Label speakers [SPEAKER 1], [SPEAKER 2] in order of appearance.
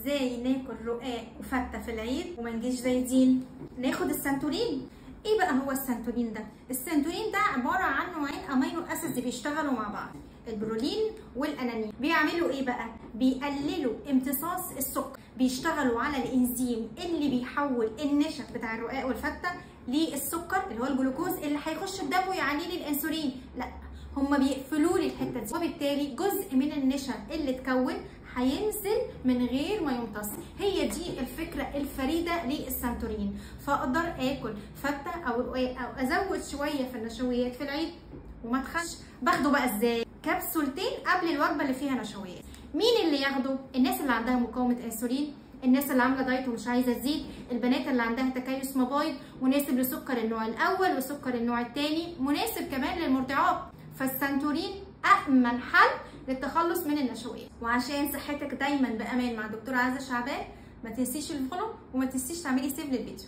[SPEAKER 1] ازاي ناكل رقاق وفته في العيد وما نجيش زايدين؟ ناخد السانتولين. ايه بقى هو السانتولين ده؟ السانتولين ده عباره عن نوعين امينو اسيدز بيشتغلوا مع بعض، البرولين والانانين. بيعملوا ايه بقى؟ بيقللوا امتصاص السكر، بيشتغلوا على الانزيم اللي بيحول النشا بتاع الرقاق والفته للسكر اللي هو الجلوكوز اللي هيخش الدم ويعلي لي الانسولين. لا، هما بيقفلوا لي الحته دي، وبالتالي جزء من النشا اللي اتكون هينزل من غير ما يمتص. هي دي الفكره الفريده للسانتولين. فاقدر اكل فته او رقاق او ازود شويه في النشويات في العيد وما اتخنش. باخده بقى ازاي؟ كبسولتين قبل الوجبه اللي فيها نشويات. مين اللي ياخده؟ الناس اللي عندها مقاومه انسولين، الناس اللي عامله دايت ومش عايزه تزيد، البنات اللي عندها تكيس مبايض، مناسب لسكر النوع الاول وسكر النوع الثاني، مناسب كمان للمرضعات. فالسانتولين أأمن حل للتخلص من النشويات. وعشان صحتك دايما بأمان مع دكتورة عزة شعبان، ما تنسيش الفولو وما تنسيش تعملي سيف للفيديو.